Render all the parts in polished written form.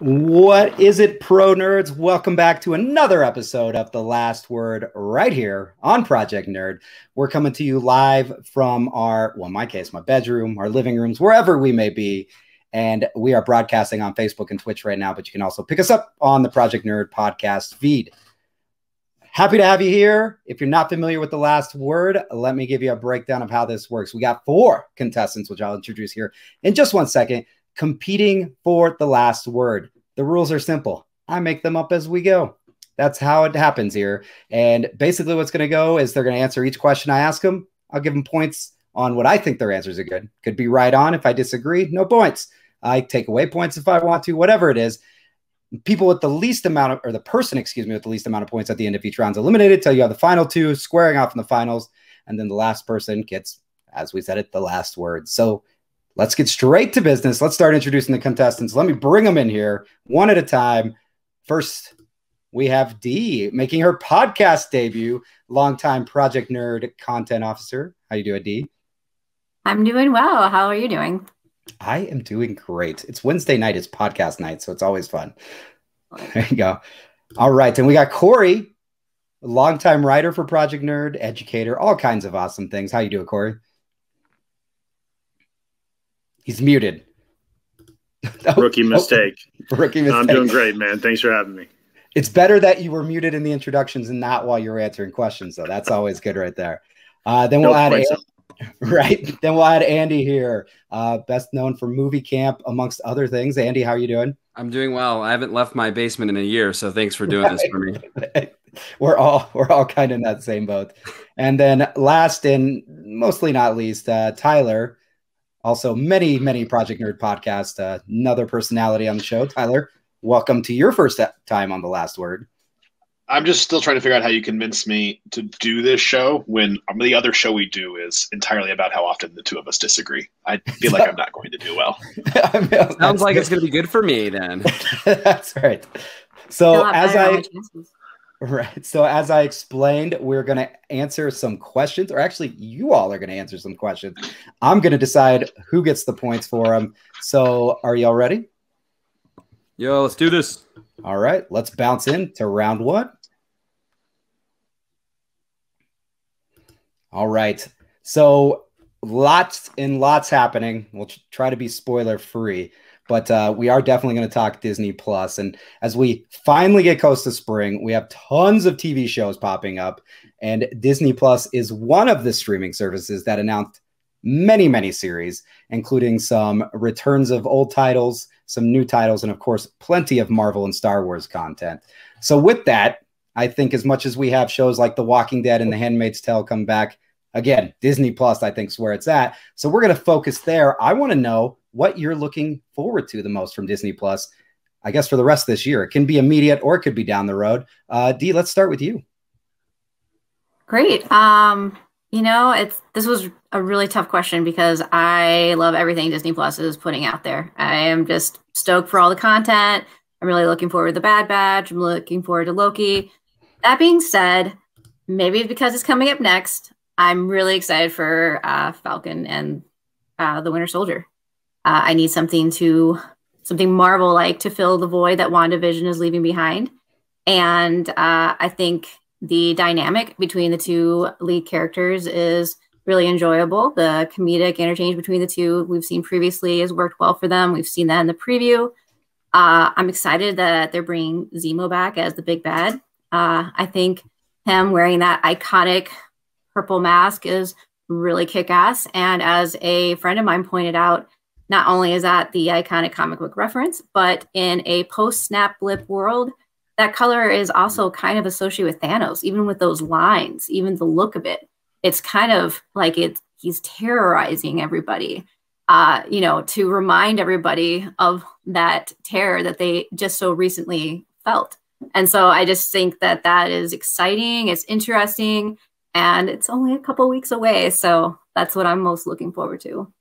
What is it, pro nerds? Welcome back to another episode of The Last Word right here on Project Nerd. We're coming to you live from our, well, in my case, my bedroom, our living rooms, wherever we may be. And we are broadcasting on Facebook and Twitch right now, but you can also pick us up on the Project Nerd podcast feed. Happy to have you here. If you're not familiar with The Last Word, let me give you a breakdown of how this works. We got 4 contestants, which I'll introduce here in just one second, competing for the last word. The rules are simple. I make them up as we go. That's how it happens here. And basically what's going to go is they're going to answer each question I ask them. I'll give them points on what I think their answers are good. Could be right on. If I disagree, no points. I take away points if I want to, whatever it is. People with the least amount of, or the person, excuse me, with the least amount of points at the end of each round is eliminated till you have the final 2 squaring off in the finals. And then the last person gets, as we said it, the last word. So let's get straight to business. Let's start introducing the contestants. Let me bring them in here one at a time. First, we have Dee making her podcast debut, longtime Project Nerd content officer. How you doing, Dee? I'm doing well. How are you doing? I am doing great. It's Wednesday night. It's podcast night, so it's always fun. There you go. All right. And we got Corey, a longtime writer for Project Nerd, educator, all kinds of awesome things. How you doing, Corey? He's muted. Rookie mistake. Rookie mistake. I'm doing great, man. Thanks for having me. It's better that you were muted in the introductions and not while you were answering questions, so that's always good right there. Then we'll add Then we'll add Andy here, best known for Moviecamp, amongst other things. Andy, how are you doing? I'm doing well. I haven't left my basement in a year, so thanks for doing this for me. We're all kind of in that same boat. And then last and mostly not least, Tyler. Also, many Project Nerd podcasts, another personality on the show. Tyler, welcome to your first time on The Last Word. I'm just still trying to figure out how you convince me to do this show when the other show we do is entirely about how often the two of us disagree. I feel like I'm not going to do well. Sounds like it's going to be good for me then. That's right. So as I explained, we're going to answer some questions, or actually you all are going to answer some questions. I'm going to decide who gets the points for them. So are y'all ready? Yo, let's do this. All right, let's bounce into round 1. All right. So lots and lots happening. We'll try to be spoiler free. But we are definitely going to talk Disney Plus. And as we finally get close to spring, we have tons of TV shows popping up. And Disney Plus is one of the streaming services that announced many series, including some returns of old titles, some new titles, and of course, plenty of Marvel and Star Wars content. So with that, I think as much as we have shows like The Walking Dead and The Handmaid's Tale come back, again, Disney Plus, I think, is where it's at. So we're going to focus there. I want to know what you're looking forward to the most from Disney Plus, I guess, for the rest of this year. It can be immediate or it could be down the road. Dee, let's start with you. Great. You know, this was a really tough question because I love everything Disney Plus is putting out there. I am just stoked for all the content. I'm really looking forward to The Bad Batch. I'm looking forward to Loki. That being said, maybe because it's coming up next, I'm really excited for Falcon and the Winter Soldier. I need something Marvel-like to fill the void that WandaVision is leaving behind. And I think the dynamic between the 2 lead characters is really enjoyable. The comedic interchange between the 2 we've seen previously has worked well for them. We've seen that in the preview. I'm excited that they're bringing Zemo back as the big bad. I think him wearing that iconic purple mask is really kick-ass. And as a friend of mine pointed out, not only is that the iconic comic book reference, but in a post-snap blip world, that color is also kind of associated with Thanos, even with those lines, even the look of it. It's kind of like he's terrorizing everybody, to remind everybody of that terror that they just so recently felt. And so I just think that is exciting. It's interesting. And it's only a couple weeks away. So that's what I'm most looking forward to.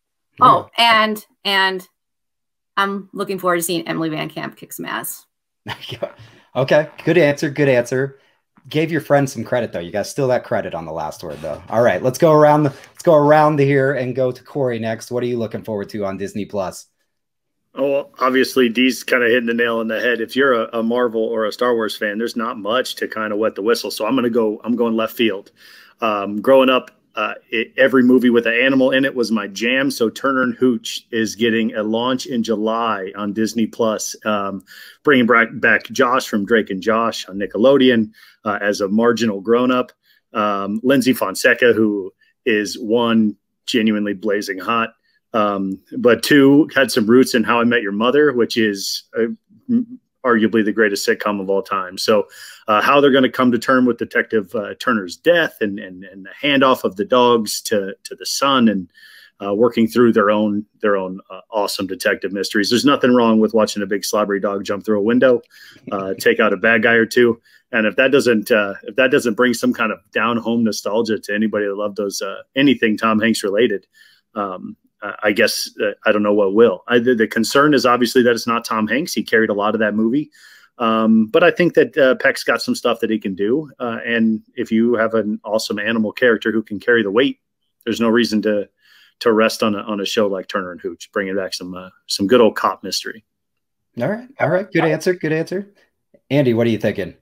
Oh, and I'm looking forward to seeing Emily Van Camp kick some ass. Okay, good answer. Gave your friend some credit though. You got still that credit on The Last Word though. All right, let's go around here and go to Corey next. What are you looking forward to on Disney Plus? Oh, obviously, Dee's kind of hitting the nail on the head. If you're a Marvel or a Star Wars fan, there's not much to kind of wet the whistle. So I'm going left field. Growing up, every movie with an animal in it was my jam. So Turner and Hooch is getting a launch in July on Disney Plus, bringing back Josh from Drake and Josh on Nickelodeon as a marginal grown up. Lindsay Fonseca, who is one, genuinely blazing hot. But two, had some roots in How I Met Your Mother, which is arguably the greatest sitcom of all time. So how they're going to come to term with Detective Turner's death and the handoff of the dogs to the son and working through their own awesome detective mysteries. There's nothing wrong with watching a big slobbery dog jump through a window, take out a bad guy or two. And if that doesn't bring some kind of down home nostalgia to anybody that loved those anything Tom Hanks related, I guess I don't know what will. The concern is obviously that it's not Tom Hanks. He carried a lot of that movie. But I think that Peck's got some stuff that he can do. And if you have an awesome animal character who can carry the weight, there's no reason to rest on a show like Turner and Hooch, bringing back some good old cop mystery. All right. Good answer. Andy, what are you thinking?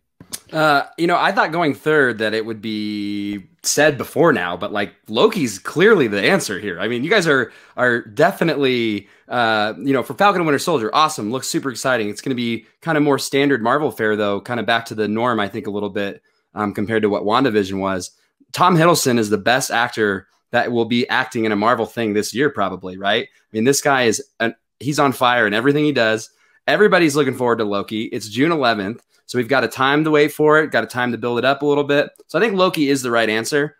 I thought going third that it would be said before now, but like Loki's clearly the answer here. I mean, you guys are definitely, for Falcon and Winter Soldier, awesome. Looks super exciting. It's going to be kind of more standard Marvel fare though, kind of back to the norm, I think a little bit compared to what WandaVision was. Tom Hiddleston is the best actor that will be acting in a Marvel thing this year, probably, right? I mean, this guy he's on fire in everything he does. Everybody's looking forward to Loki. It's June 11th. So we've got a time to wait for it, got a time to build it up a little bit. So I think Loki is the right answer.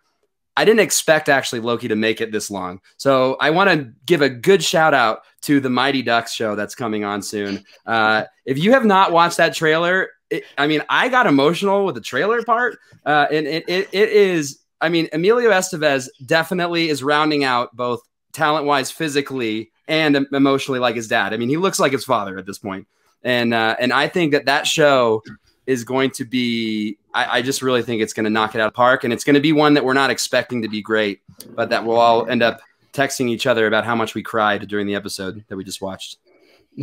I didn't expect actually Loki to make it this long. So I want to give a good shout out to the Mighty Ducks show that's coming on soon. If you have not watched that trailer, I got emotional with the trailer part. And it is, Emilio Estevez definitely is rounding out both talent-wise, physically, and emotionally like his dad. I mean, he looks like his father at this point. And I think that show is going to be, I just really think it's going to knock it out of the park. And it's going to be one that we're not expecting to be great, but that we'll all end up texting each other about how much we cried during the episode that we just watched.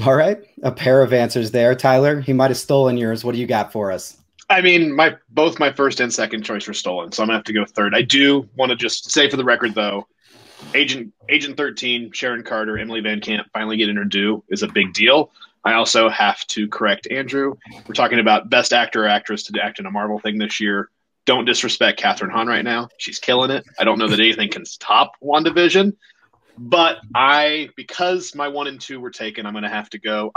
All right. A pair of answers there. Tyler, he might have stolen yours. What do you got for us? I mean, both my first and second choice were stolen, so I'm going to have to go third. I do want to just say for the record, though, Agent 13, Sharon Carter, Emily Van Camp finally getting her due is a big deal. I also have to correct Andrew. We're talking about best actor or actress to act in a Marvel thing this year. Don't disrespect Kathryn Hahn right now. She's killing it. I don't know that anything can top WandaVision. But because my 1 and 2 were taken, I'm going to have to go.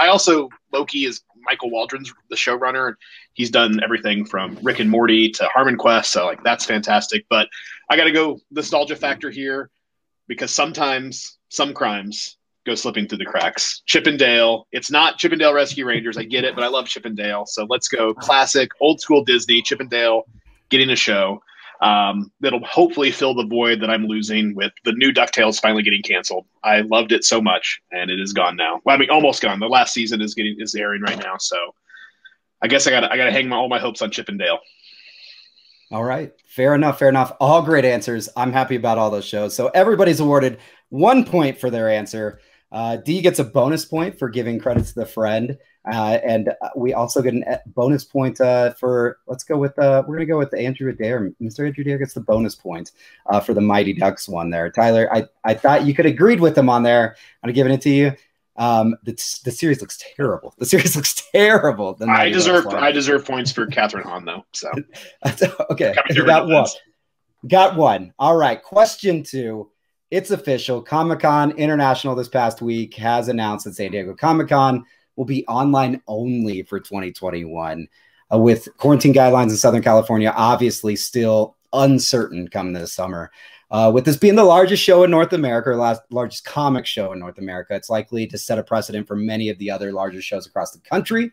Loki is Michael Waldron's the showrunner. He's done everything from Rick and Morty to Harmon Quest. So that's fantastic. But I got to go nostalgia factor here because sometimes some crimes go slipping through the cracks. Chip and Dale. It's not Chip and Dale Rescue Rangers. I get it, but I love Chip and Dale. So let's go classic, old school Disney, Chip and Dale getting a show that'll hopefully fill the void that I'm losing with the new DuckTales finally getting canceled. I loved it so much, and it is gone now. Well, almost gone. The last season is airing right now, so I guess I gotta hang all my hopes on Chip and Dale. All right. Fair enough. All great answers. I'm happy about all those shows. So everybody's awarded 1 point for their answer. D gets a bonus point for giving credit to the friend. And we also get a bonus point we're going to go with Andrew Adair. Mr. Andrew Adair gets the bonus point for the Mighty Ducks one there. Tyler, I thought you could have agreed with them on there. I'm giving it to you. The series looks terrible. I deserve points for Kathryn Hahn though. So okay, you got one. All right. Question 2. It's official. Comic-Con International this past week has announced that San Diego Comic-Con will be online only for 2021, with quarantine guidelines in Southern California obviously still uncertain come this summer. With this being the largest show in North America, or largest comic show in North America, it's likely to set a precedent for many of the other larger shows across the country.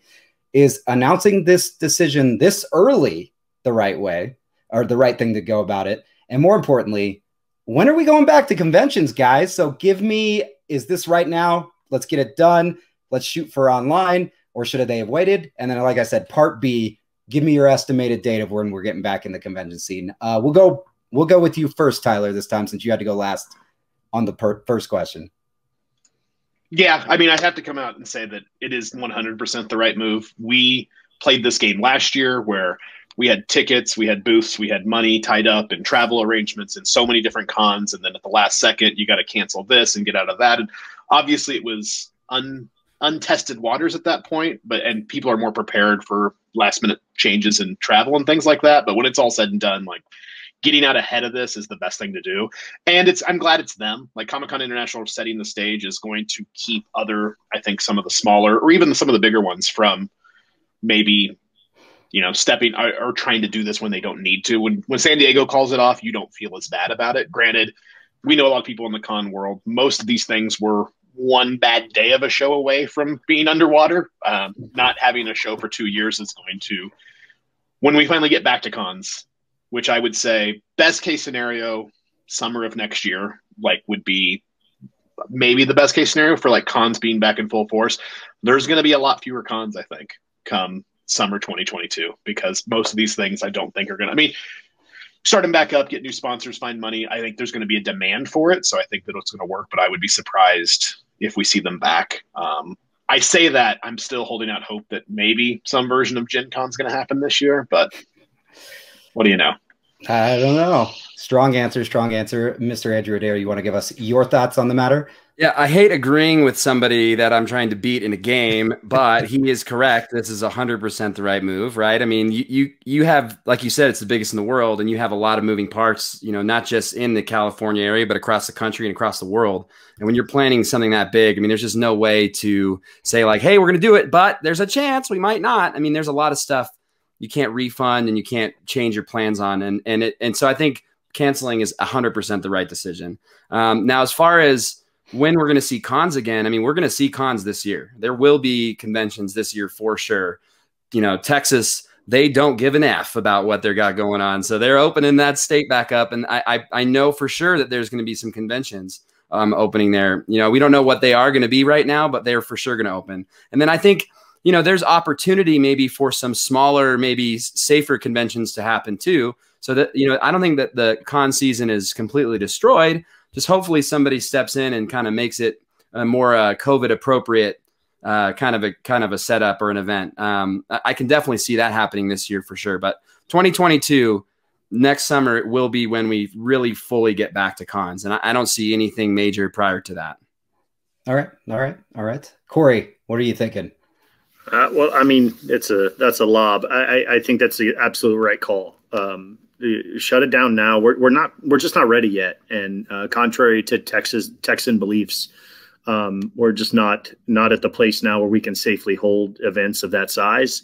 Is announcing this decision this early the right way, or the right thing to go about it? And more importantly, when are we going back to conventions, guys? So is this right now? Let's get it done. Let's shoot for online, or should they have waited? And then, like I said, part B, give me your estimated date of when we're getting back in the convention scene. We'll go with you first, Tyler, this time, since you had to go last on the first question. Yeah, I mean, I have to come out and say that it is 100% the right move. We played this game last year where we had tickets, we had booths, we had money tied up in travel arrangements and so many different cons. And then at the last second, you got to cancel this and get out of that. And obviously, it was untested waters at that point, and people are more prepared for last minute changes in travel and things like that. But when it's all said and done, like, getting out ahead of this is the best thing to do. And I'm glad it's them. Like, Comic-Con International setting the stage is going to keep other, I think, some of the smaller or even some of the bigger ones from maybe, stepping or trying to do this when they don't need to. When San Diego calls it off, you don't feel as bad about it. Granted, we know a lot of people in the con world. Most of these things were one bad day of a show away from being underwater. Not having a show for 2 years is going to, when we finally get back to cons, which I would say best case scenario, summer of next year, like, would be maybe the best case scenario for like cons being back in full force. There's going to be a lot fewer cons, I think, come summer 2022, because most of these things I don't think are going to, I mean, start them back up, get new sponsors, find money. I think there's going to be a demand for it. So I think that it's going to work, but I would be surprised if we see them back. I say that I'm still holding out hope that maybe some version of Gen Con is going to happen this year, but what do you know? I don't know. Strong answer. Mr. Andrew Adair, you want to give us your thoughts on the matter? Yeah, I hate agreeing with somebody that I'm trying to beat in a game, but he is correct. This is 100% the right move, right? I mean, you have, like you said, it's the biggest in the world, and you have a lot of moving parts, not just in the California area, but across the country and across the world. And when you're planning something that big, I mean, there's just no way to say like, hey, we're going to do it, but there's a chance we might not. I mean, there's a lot of stuff you can't refund and you can't change your plans on. And so I think canceling is 100% the right decision. Now, as far as when we're going to see cons again, I mean, we're going to see cons this year. There will be conventions this year for sure. Texas, they don't give an F about what they got going on. So they're opening that state back up. And I know for sure that there's going to be some conventions opening there. We don't know what they are going to be right now, but they're for sure going to open. And then I think, there's opportunity maybe for some smaller, maybe safer conventions to happen too. So that, I don't think that the con season is completely destroyed. Just hopefully somebody steps in and kind of makes it a more COVID appropriate kind of a setup or an event. I can definitely see that happening this year for sure. But 2022, next summer, it will be when we really fully get back to cons. And I don't see anything major prior to that. All right. Corey, what are you thinking? Well, I mean, that's a lob. I think that's the absolute right call. Shut it down now. We're just not ready yet. And contrary to Texan beliefs, we're just not at the place now where we can safely hold events of that size.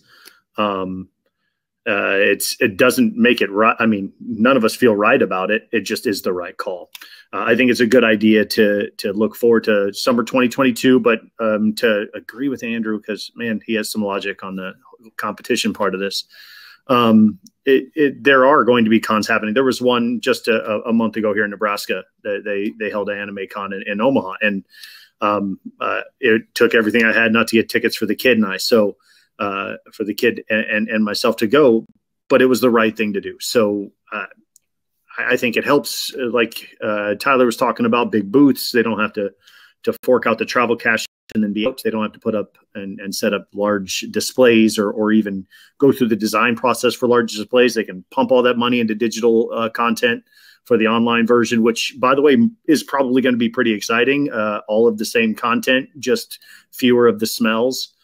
It doesn't make it right. I mean, none of us feel right about it. It just is the right call. I think it's a good idea to look forward to summer 2022, but to agree with Andrew, because, man, he has some logic on the competition part of this. There are going to be cons happening. There was one just a month ago here in Nebraska. They held an anime con in Omaha, and it took everything I had not to get tickets for the kid and I. So for the kid and myself to go, but it was the right thing to do. So I think it helps, like Tyler was talking about, big booths. They don't have to fork out the travel cash and then be out. They don't have to put up and set up large displays or even go through the design process for large displays. They can pump all that money into digital content for the online version, which, by the way, is probably going to be pretty exciting. All of the same content, just fewer of the smells,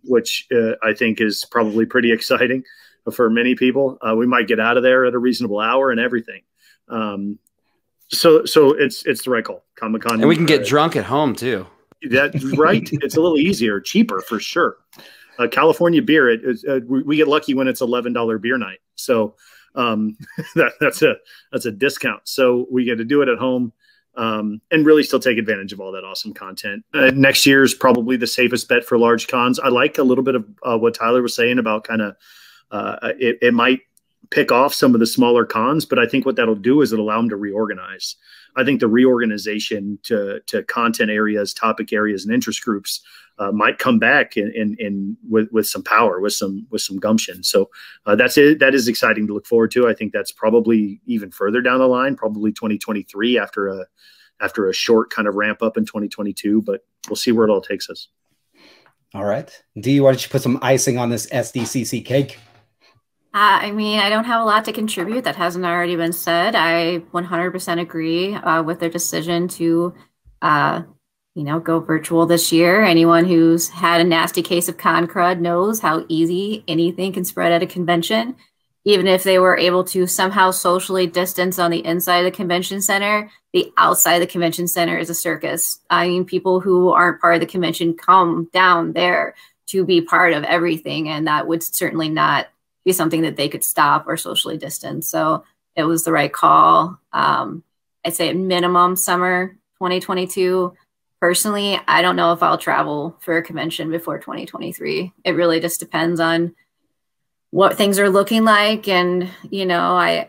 which I think is probably pretty exciting for many people. We might get out of there at a reasonable hour and everything. So it's the right call. Comic-Con, and we can get drunk at home too. That's right. It's a little easier, cheaper for sure. California beer, we get lucky when it's $11 beer night. So that's a discount. So we get to do it at home and really still take advantage of all that awesome content. Next year is probably the safest bet for large cons. I like a little bit of what Tyler was saying about kind of it might pick off some of the smaller cons, but I think what that'll do is it'll allow them to reorganize. I think the reorganization to content areas, topic areas, and interest groups might come back with some power, with some gumption. So that's it. That is exciting to look forward to. I think that's probably even further down the line, probably 2023 after after a short kind of ramp up in 2022, but we'll see where it all takes us. All right. Dee, why don't you put some icing on this SDCC cake? I mean, I don't have a lot to contribute that hasn't already been said. I 100% agree with their decision to, go virtual this year. Anyone who's had a nasty case of con crud knows how easy anything can spread at a convention. Even if they were able to somehow socially distance on the inside of the convention center, the outside of the convention center is a circus. I mean, people who aren't part of the convention come down there to be part of everything, and that would certainly not be something that they could stop or socially distance. So it was the right call. I'd say at minimum summer 2022. Personally, I don't know if I'll travel for a convention before 2023. It really just depends on what things are looking like. And, I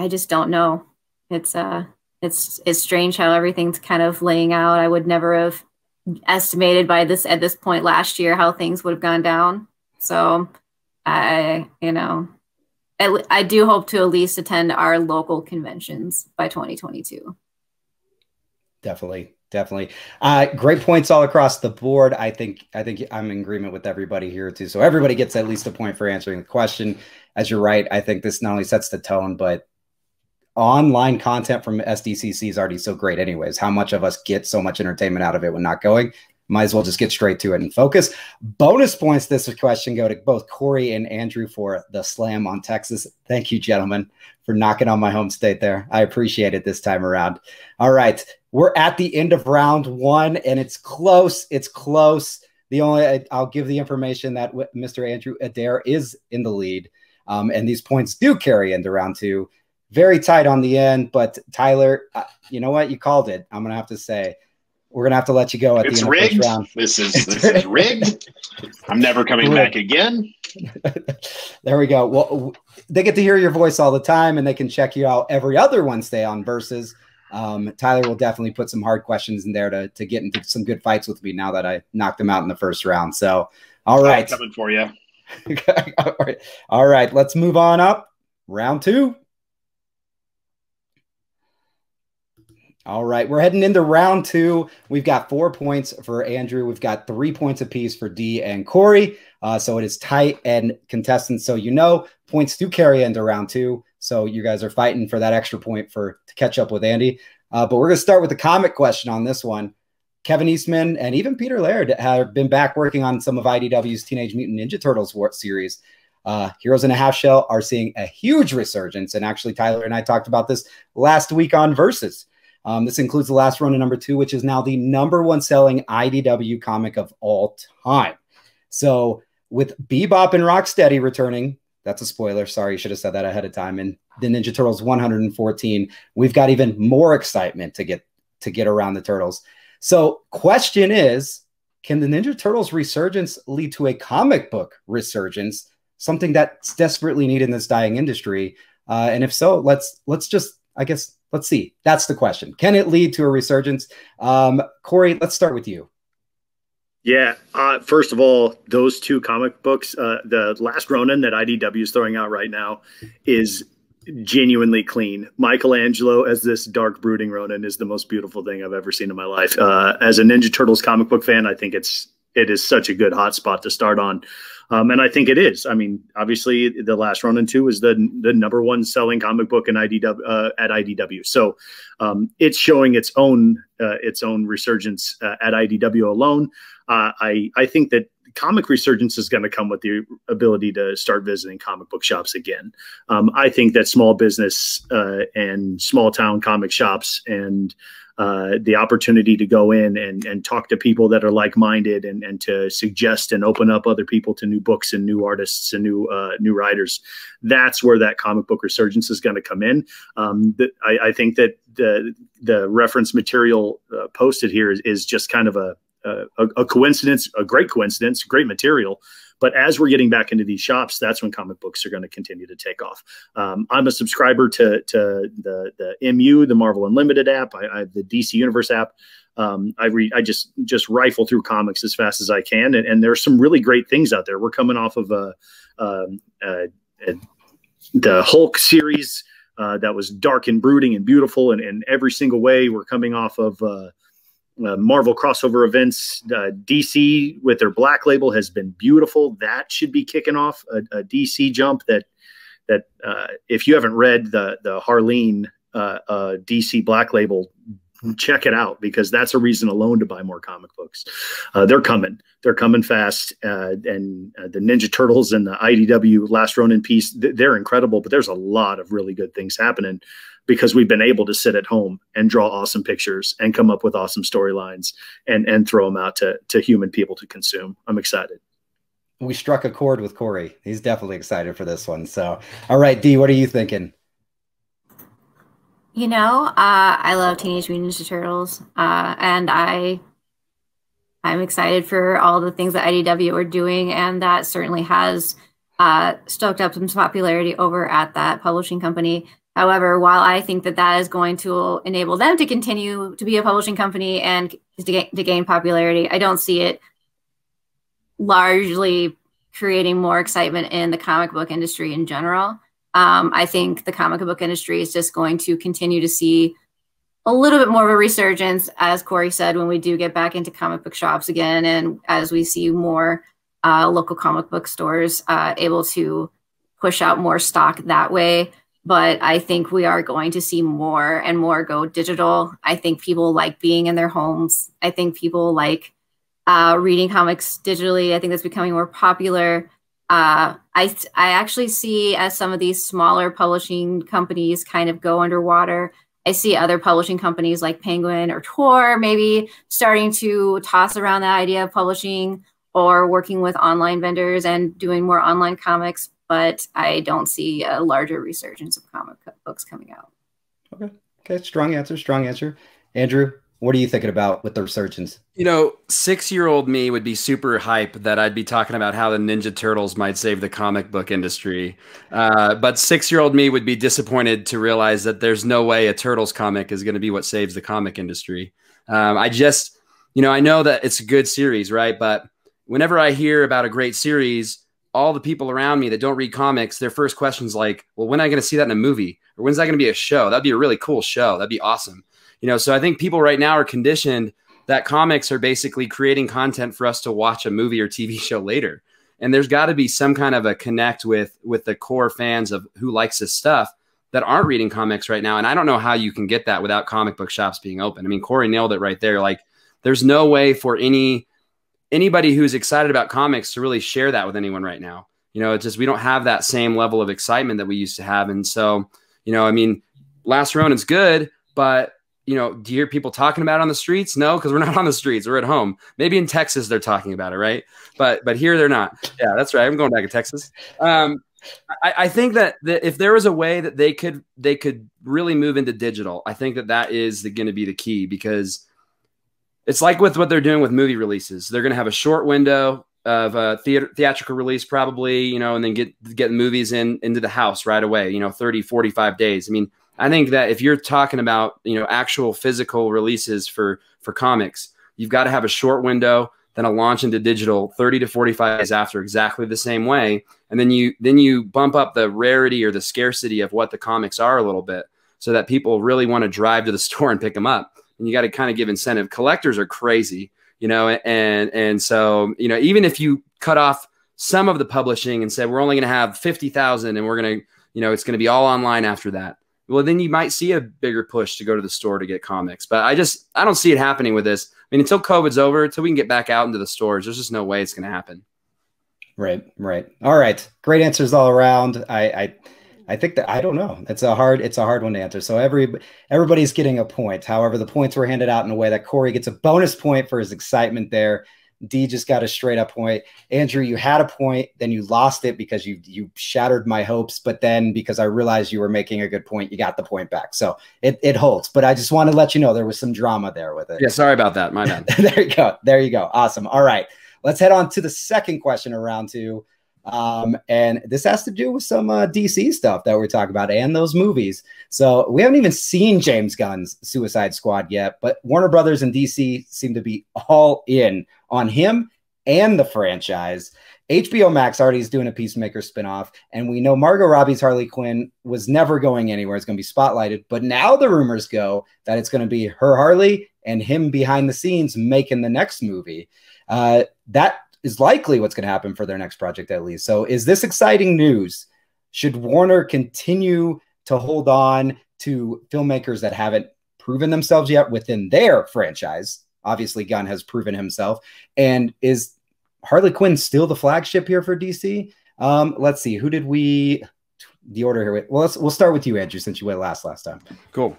just don't know. It's strange how everything's kind of laying out. I would never have estimated at this point last year how things would have gone down. So I do hope to at least attend our local conventions by 2022. Definitely. Great points all across the board. I think I'm in agreement with everybody here too. So everybody gets at least a point for answering the question. As you're right, I think this not only sets the tone, but online content from SDCC is already so great anyways. How much of us get so much entertainment out of it when not going? Might as well just get straight to it and focus. Bonus points this question go to both Corey and Andrew for the slam on Texas. Thank you, gentlemen, for knocking on my home state there. I appreciate it this time around. All right. We're at the end of round one, and it's close. It's close. I'll give the information that Mr. Andrew Adair is in the lead, and these points do carry into round two. Very tight on the end, but Tyler, you know what? You called it. I'm going to have to say, we're going to have to let you go at the end of the first round. This is rigged. I'm never coming back again. There we go. Well, they get to hear your voice all the time, and they can check you out every other Wednesday on Versus. Tyler will definitely put some hard questions in there to get into some good fights with me now that I knocked him out in the first round. So, all right. I'm coming for you. All right. Let's move on up. Round two. All right. We're heading into round two. We've got 4 points for Andrew. We've got 3 points apiece for Dee and Corey. So it is tight, and contestants, so points do carry into round two. So you guys are fighting for that extra point to catch up with Andy. But we're going to start with the comic question on this one. Kevin Eastman and even Peter Laird have been back working on some of IDW's Teenage Mutant Ninja Turtles series. Heroes in a Half Shell are seeing a huge resurgence. And actually, Tyler and I talked about this last week on Versus. This includes the last run of number 2, which is now the #1 selling IDW comic of all time. So with Bebop and Rocksteady returning, that's a spoiler. Sorry, you should have said that ahead of time. And the Ninja Turtles 114, we've got even more excitement to get around the Turtles. So question is, can the Ninja Turtles resurgence lead to a comic book resurgence, something that's desperately needed in this dying industry? And if so, let's see. That's the question. Can it lead to a resurgence? Corey, let's start with you. Yeah. First of all, those 2 comic books, the Last Ronin that IDW is throwing out right now is genuinely clean. Michelangelo as this dark brooding Ronin is the most beautiful thing I've ever seen in my life. As a Ninja Turtles comic book fan, I think it is such a good hotspot to start on. And I think it is. I mean, obviously, The Last Ronin 2 is the #1 selling comic book in IDW at IDW. So it's showing its own resurgence at IDW alone. I think that comic resurgence is going to come with the ability to start visiting comic book shops again. I think that small business and small town comic shops and the opportunity to go in and talk to people that are like-minded and to suggest and open up other people to new books and new artists and new writers. That's where that comic book resurgence is going to come in. I think that the reference material posted here is just kind of a coincidence, a great coincidence, great material. But as we're getting back into these shops, that's when comic books are going to continue to take off. I'm a subscriber to the MU, the Marvel Unlimited app. I have the DC Universe app. I just rifle through comics as fast as I can, and there's some really great things out there. We're coming off of the Hulk series. that was dark and brooding and beautiful in every single way. We're coming off of Marvel crossover events. DC with their Black Label has been beautiful. That should be kicking off a DC jump that if you haven't read the Harleen DC Black Label, check it out, because that's a reason alone to buy more comic books. They're coming fast. And the Ninja Turtles and the IDW Last Ronin piece, they're incredible, but there's a lot of really good things happening because we've been able to sit at home and draw awesome pictures and come up with awesome storylines and throw them out to human people to consume. I'm excited. We struck a chord with Corey. He's definitely excited for this one. So, all right, Dee, what are you thinking? You know, I love Teenage Mutant Ninja Turtles, and I'm excited for all the things that IDW are doing, and that certainly has stoked up some popularity over at that publishing company. However, while I think that that is going to enable them to continue to be a publishing company and to gain popularity, I don't see it largely creating more excitement in the comic book industry in general. I think the comic book industry is just going to continue to see a little bit more of a resurgence, as Corey said, when we do get back into comic book shops again, and as we see more local comic book stores able to push out more stock that way. But I think we are going to see more and more go digital. I think people like being in their homes. I think people like reading comics digitally. I think that's becoming more popular. I actually see, as some of these smaller publishing companies kind of go underwater, I see other publishing companies like Penguin or Tor maybe starting to toss around the idea of publishing or working with online vendors and doing more online comics, but I don't see a larger resurgence of comic books coming out. Okay, strong answer. Andrew, what are you thinking about with the resurgence? You know, 6-year-old me would be super hype that I'd be talking about how the Ninja Turtles might save the comic book industry. But 6-year-old me would be disappointed to realize that there's no way a Turtles comic is going to be what saves the comic industry. I know that it's a good series, right? But whenever I hear about a great series, all the people around me that don't read comics, their first question is like, well, when am I going to see that in a movie? Or when's that going to be a show? That'd be a really cool show. That'd be awesome. You know, so I think people right now are conditioned that comics are basically creating content for us to watch a movie or TV show later. And there's got to be some kind of a connect with the core fans of who likes this stuff that aren't reading comics right now. And I don't know how you can get that without comic book shops being open. I mean, Corey nailed it right there. Like, there's no way for anybody who's excited about comics to really share that with anyone right now. You know, it's just, we don't have that same level of excitement that we used to have. And so, you know, I mean, Last Ronin's good, but you know, do you hear people talking about it on the streets? No, because we're not on the streets. We're at home. Maybe in Texas they're talking about it, right? But here they're not. Yeah, that's right. I'm going back to Texas. I think that if there was a way that they could really move into digital, I think that is going to be the key, because it's like with what they're doing with movie releases. They're going to have a short window of a theatrical release probably, you know, and then get movies into the house right away, you know, 30, 45 days. I mean, I think that if you're talking about, you know, actual physical releases for comics, you've got to have a short window, then a launch into digital 30 to 45 days after, exactly the same way. And then you bump up the rarity or the scarcity of what the comics are a little bit, so that people really want to drive to the store and pick them up. And you got to kind of give incentive. Collectors are crazy, you know, and so, you know, even if you cut off some of the publishing and said, we're only going to have 50,000 and we're going to, you know, it's going to be all online after that. Well, then you might see a bigger push to go to the store to get comics. But I don't see it happening with this. I mean, until COVID's over, until we can get back out into the stores, there's just no way it's going to happen. Right. All right. Great answers all around. I think that, I don't know. It's a hard one to answer. So everybody's getting a point. However, the points were handed out in a way that Corey gets a bonus point for his excitement there. D just got a straight up point. Andrew, you had a point, then you lost it because you shattered my hopes. But then because I realized you were making a good point, you got the point back. So it holds. But I just want to let you know there was some drama there with it. Yeah, sorry about that. My bad. There you go. Awesome. All right. Let's head on to the second question of round two. And this has to do with some DC stuff that we're talking about and those movies. So we haven't even seen James Gunn's Suicide Squad yet, but Warner Brothers and DC seem to be all in on him and the franchise. HBO Max already is doing a Peacemaker spinoff, and we know Margot Robbie's Harley Quinn was never going anywhere. It's going to be spotlighted, but now the rumors go that it's going to be her Harley and him behind the scenes making the next movie. That is likely what's going to happen for their next project, at least. So is this exciting news? Should Warner continue to hold on to filmmakers that haven't proven themselves yet within their franchise? Obviously, Gunn has proven himself. And is Harley Quinn still the flagship here for DC? Let's see. Who did we... The order here. Well, we'll start with you, Andrew, since you went last time. Cool.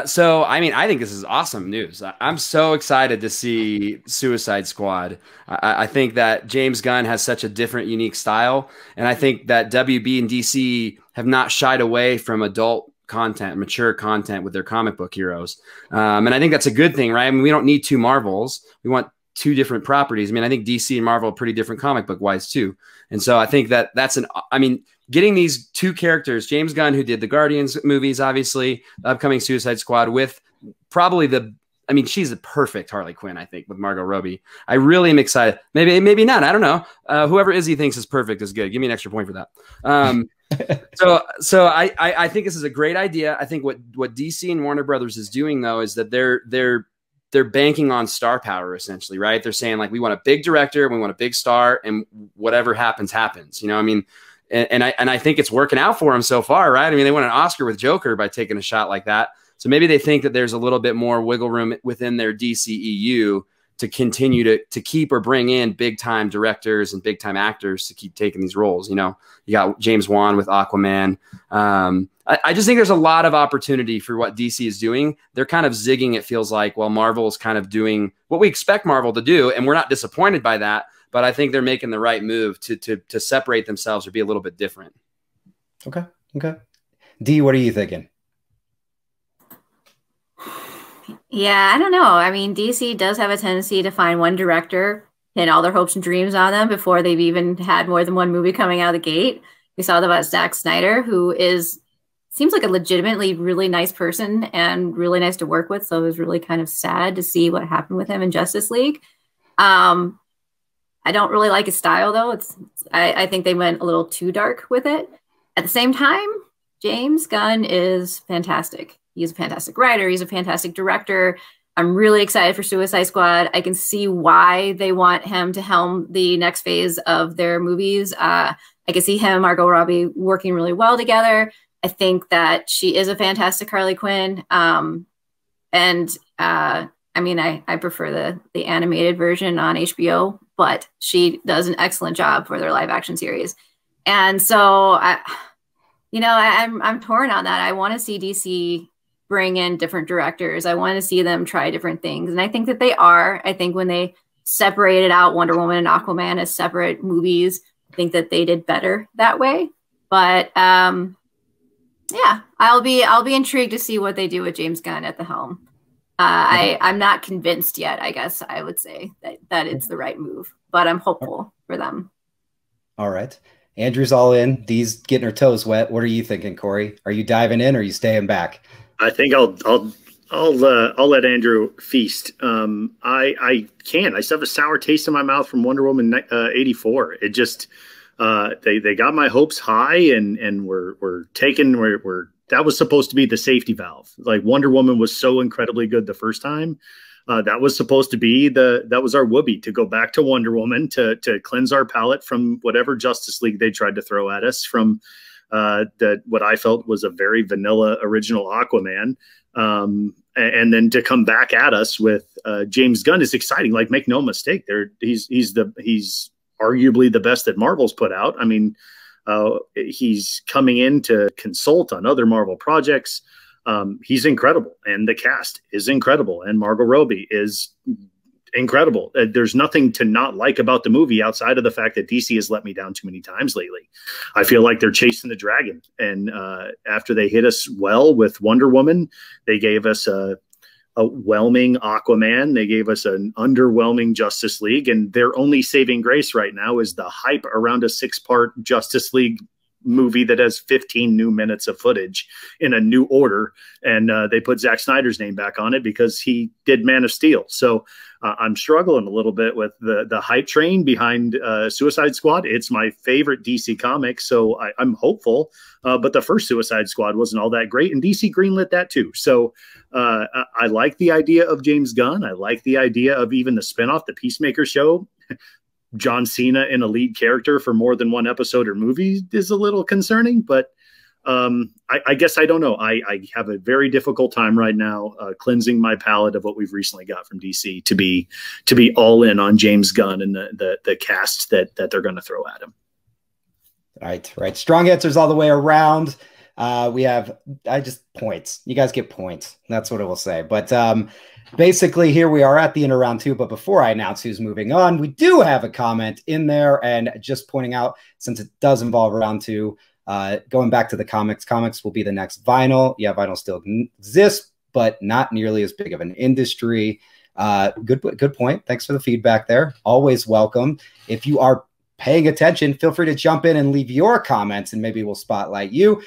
So, I mean, I think this is awesome news. I'm so excited to see Suicide Squad. I think that James Gunn has such a different, unique style. And I think that WB and DC have not shied away from adult content, mature content with their comic book heroes. And I think that's a good thing, right? I mean, we don't need two Marvels. We want two different properties. I mean, I think DC and Marvel are pretty different comic book wise too. And so I think that getting these two characters, James Gunn, who did the Guardians movies, obviously, the upcoming Suicide Squad, with probably she's a perfect Harley Quinn, I think, with Margot Robbie. I really am excited. Maybe not. I don't know. Whoever Izzy thinks is perfect is good. Give me an extra point for that. So I think this is a great idea. I think what DC and Warner Brothers is doing, though, is that they're banking on star power, essentially, right? They're saying, like, we want a big director, we want a big star, and whatever happens, happens. You know, I mean, and I think it's working out for them so far, right? I mean, they won an Oscar with Joker by taking a shot like that. So maybe they think that there's a little bit more wiggle room within their DCEU to continue to keep or bring in big time directors and big time actors to keep taking these roles. You know, you got James Wan with Aquaman. I just think there's a lot of opportunity for what DC is doing. They're kind of zigging, it feels like, while Marvel is kind of doing what we expect Marvel to do. And we're not disappointed by that, but I think they're making the right move to separate themselves or be a little bit different. Okay. D, what are you thinking? Yeah, I don't know. I mean, DC does have a tendency to find one director, pin all their hopes and dreams on them before they've even had more than one movie coming out of the gate. We saw that about Zack Snyder, who seems like a legitimately really nice person and really nice to work with. So it was really kind of sad to see what happened with him in Justice League. I don't really like his style, though. I think they went a little too dark with it. At the same time, James Gunn is fantastic. He's a fantastic writer. He's a fantastic director. I'm really excited for Suicide Squad. I can see why they want him to helm the next phase of their memovies. I can see him and Margot Robbie working really well together. I think that she is a fantastic Harley Quinn. I mean, I prefer the animated version on HBO, but she does an excellent job for their live action series. And so, I'm torn on that. I want to see DC bring in different directors. I want to see them try different things. And I think that they are. I think when they separated out Wonder Woman and Aquaman as separate movies, I think that they did better that way. But yeah, I'll be intrigued to see what they do with James Gunn at the helm. I'm not convinced yet, I guess I would say that it's the right move, but I'm hopeful for them. All right. Andrew's all in. Dee's getting her toes wet. What are you thinking, Corey? Are you diving in or are you staying back? I think I'll let Andrew feast. I can't. I still have a sour taste in my mouth from Wonder Woman 84. It just they got my hopes high and we're that was supposed to be the safety valve. Like Wonder Woman was so incredibly good the first time. That was supposed to be that was our whoopee to go back to Wonder Woman to cleanse our palate from whatever Justice League they tried to throw at us from what I felt was a very vanilla original Aquaman. And then to come back at us with James Gunn is exciting. Like, make no mistake, he's arguably the best that Marvel's put out. I mean, he's coming in to consult on other Marvel projects. He's incredible, and the cast is incredible, and Margot Robbie is incredible. There's nothing to not like about the movie outside of the fact that DC has let me down too many times lately. I feel like they're chasing the dragon, and after they hit us well with Wonder Woman, they gave us a whelming Aquaman. They gave us an underwhelming Justice League, and their only saving grace right now is the hype around a 6-part Justice League movie that has 15 new minutes of footage in a new order, and they put Zack Snyder's name back on it because he did Man of Steel. So I'm struggling a little bit with the hype train behind Suicide Squad. It's my favorite DC comic, so I'm hopeful. But the first Suicide Squad wasn't all that great, and DC greenlit that too. So I like the idea of James Gunn. I like the idea of even the spinoff, the Peacemaker show. John Cena in a lead character for more than one episode or movie is a little concerning, but I guess I don't know. I have a very difficult time right now cleansing my palate of what we've recently got from DC to be all in on James Gunn and the cast that they're going to throw at him. Right. Strong answers all the way around. We have points. You guys get points. That's what I will say. But basically, here we are at the end of round 2. But before I announce who's moving on, we do have a comment in there, and just pointing out, since it does involve round 2. Going back to the comics will be the next vinyl. Yeah, vinyl still exists, but not nearly as big of an industry. Good point. Thanks for the feedback there. Always welcome. If you are paying attention, feel free to jump in and leave your comments, and maybe we'll spotlight you.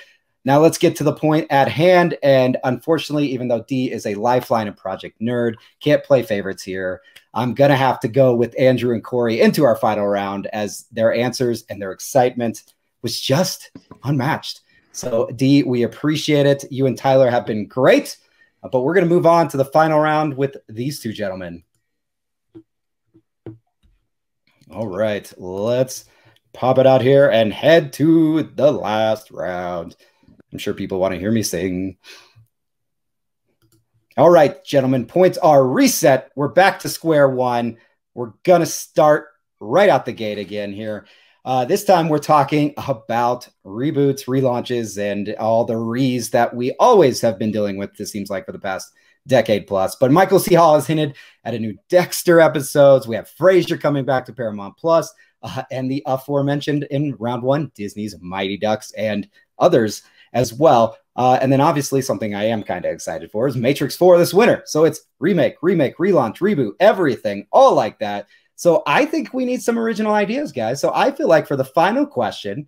Now let's get to the point at hand. And unfortunately, even though D is a lifeline and Project Nerd, can't play favorites here. I'm going to have to go with Andrew and Corey into our final round, as their answers and their excitement was just unmatched. So D, we appreciate it. You and Tyler have been great, but we're going to move on to the final round with these two gentlemen. All right, let's pop it out here and head to the last round. I'm sure people want to hear me sing. All right, gentlemen, points are reset. We're back to square one. We're going to start right out the gate again here. This time we're talking about reboots, relaunches, and all the re's that we always have been dealing with, this seems like, for the past decade plus. But Michael C. Hall has hinted at a new Dexter episodes. We have Frasier coming back to Paramount Plus, and the aforementioned in round 1, Disney's Mighty Ducks, and others as well. And then obviously something I am kind of excited for is Matrix 4 this winter. So it's remake, relaunch, reboot, everything, all like that. So I think we need some original ideas, guys. So I feel like for the final question,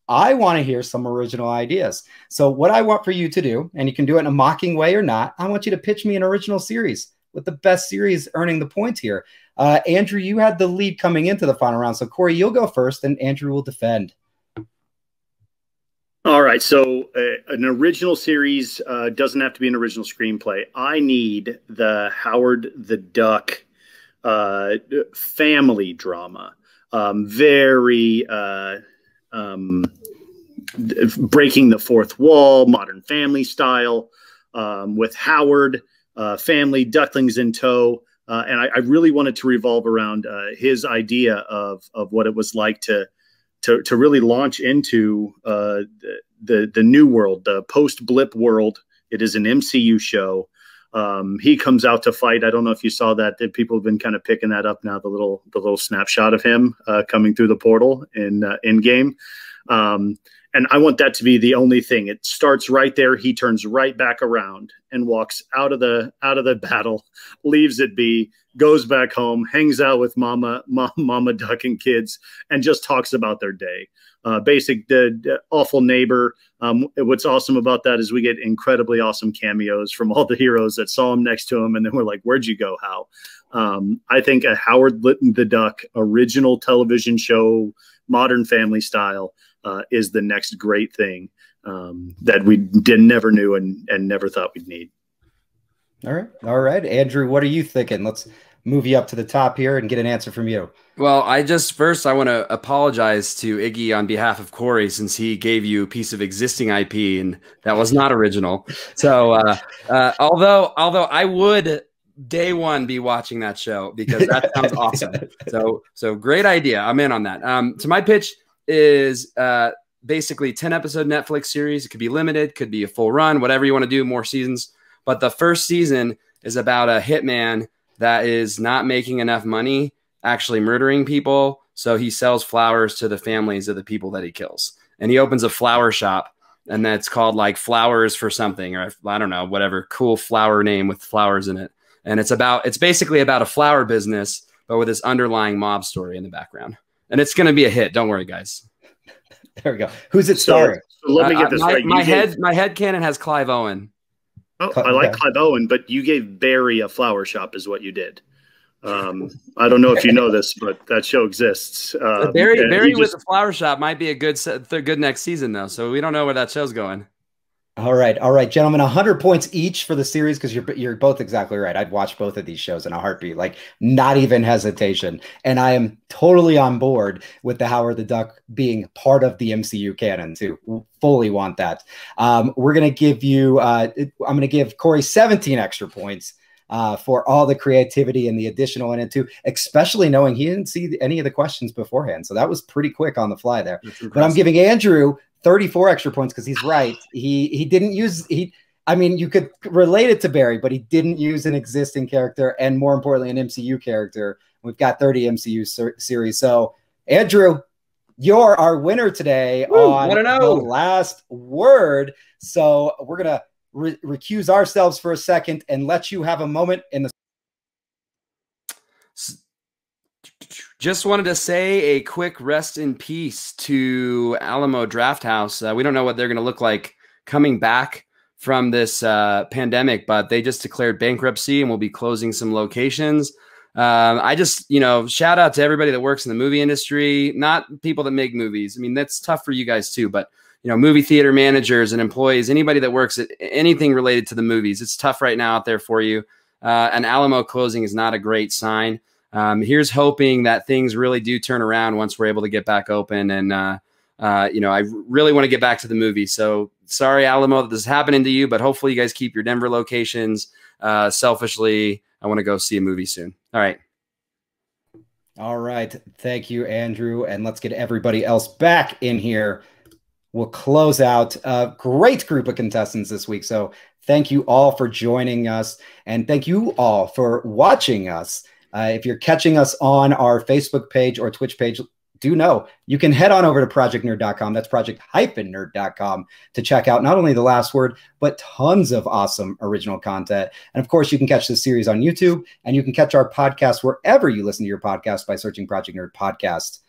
I want to hear some original ideas. So what I want for you to do, and you can do it in a mocking way or not, I want you to pitch me an original series with the best series earning the points here. Andrew, you had the lead coming into the final round. So Corey, you'll go first, and Andrew will defend. All right. So an original series doesn't have to be an original screenplay. I need the Howard the Duck family drama, very breaking the fourth wall, Modern Family style, with Howard, family, ducklings in tow. And I really wanted to revolve around his idea of what it was like to really launch into the new world, the post-blip world. It is an MCU show. He comes out to fight. I don't know if you saw that. People have been kind of picking that up now, the little snapshot of him coming through the portal in Endgame. And I want that to be the only thing. It starts right there. He turns right back around and walks out of the battle, leaves it be, goes back home, hangs out with Mama Duck and kids, and just talks about their day. The awful neighbor. What's awesome about that is we get incredibly awesome cameos from all the heroes that saw him next to him, and then we're like, "Where'd you go, Hal?" I think a Howard the Duck original television show, Modern Family style, is the next great thing that we never knew and never thought we'd need. All right, Andrew, what are you thinking? Let's move you up to the top here and get an answer from you. Well, first I want to apologize to Iggy on behalf of Corey, since he gave you a piece of existing IP and that was not original. So although I would day one be watching that show, because that sounds awesome. So great idea. I'm in on that. So my pitch is basically 10-episode Netflix series. It could be limited, could be a full run, whatever you want to do, more seasons. But the first season is about a hitman that is not making enough money actually murdering people. So he sells flowers to the families of the people that he kills. And he opens a flower shop, and that's called like Flowers for something, or I don't know, whatever cool flower name with flowers in it. And it's basically about a flower business, but with this underlying mob story in the background. And it's going to be a hit. Don't worry, guys. There we go. Who's it starring? So let me get this right. My head canon has Clive Owen. Oh, I like Clive Owen, but you gave Barry a flower shop is what you did. I don't know if you know this, but that show exists. Barry with the flower shop might be a good next season, though. So we don't know where that show's going. All right, gentlemen, 100 points each for the series because you're both exactly right. I'd watch both of these shows in a heartbeat, like not even hesitation. And I am totally on board with the Howard the Duck being part of the MCU canon too. Fully want that. We're gonna give you. I'm gonna give Corey 17 extra points. For all the creativity and the additional in it too, especially knowing he didn't see any of the questions beforehand. So that was pretty quick on the fly there. But I'm giving Andrew 34 extra points because he's right. He didn't use I mean, you could relate it to Barry, but he didn't use an existing character and more importantly, an MCU character. We've got 30 MCU series. So Andrew, you're our winner today on the last word. So we're gonna recuse ourselves for a second and let you have a moment in the. Just wanted to say a quick rest in peace to Alamo Drafthouse. We don't know what they're going to look like coming back from this pandemic, but they just declared bankruptcy and will be closing some locations. I just, shout out to everybody that works in the movie industry, not people that make movies. I mean, that's tough for you guys too, but movie theater managers and employees, anybody that works at anything related to the movies, it's tough right now out there for you. And Alamo closing is not a great sign. Here's hoping that things really do turn around once we're able to get back open. And, I really want to get back to the movie. So sorry, Alamo, that this is happening to you, but hopefully you guys keep your Denver locations. Selfishly, I want to go see a movie soon. All right. All right. Thank you, Andrew. And let's get everybody else back in here. We'll close out a great group of contestants this week. So thank you all for joining us. And thank you all for watching us. If you're catching us on our Facebook page or Twitch page, do know you can head on over to projectnerd.com. That's project-nerd.com to check out not only The Last Word, but tons of awesome original content. And of course, you can catch this series on YouTube and you can catch our podcast wherever you listen to your podcast by searching Project Nerd Podcast.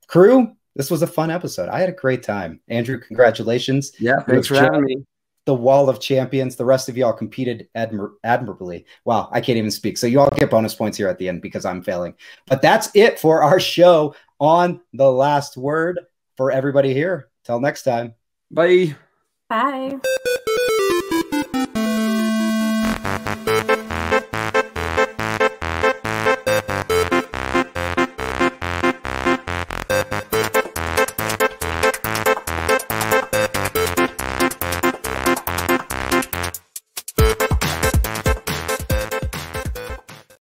Crew, this was a fun episode. I had a great time. Andrew, congratulations. Yeah, thanks for having me. The Wall of Champions. The rest of y'all competed admirably. Wow, I can't even speak. So you all get bonus points here at the end because I'm failing. But that's it for our show on The Last Word for everybody here. Till next time. Bye. Bye.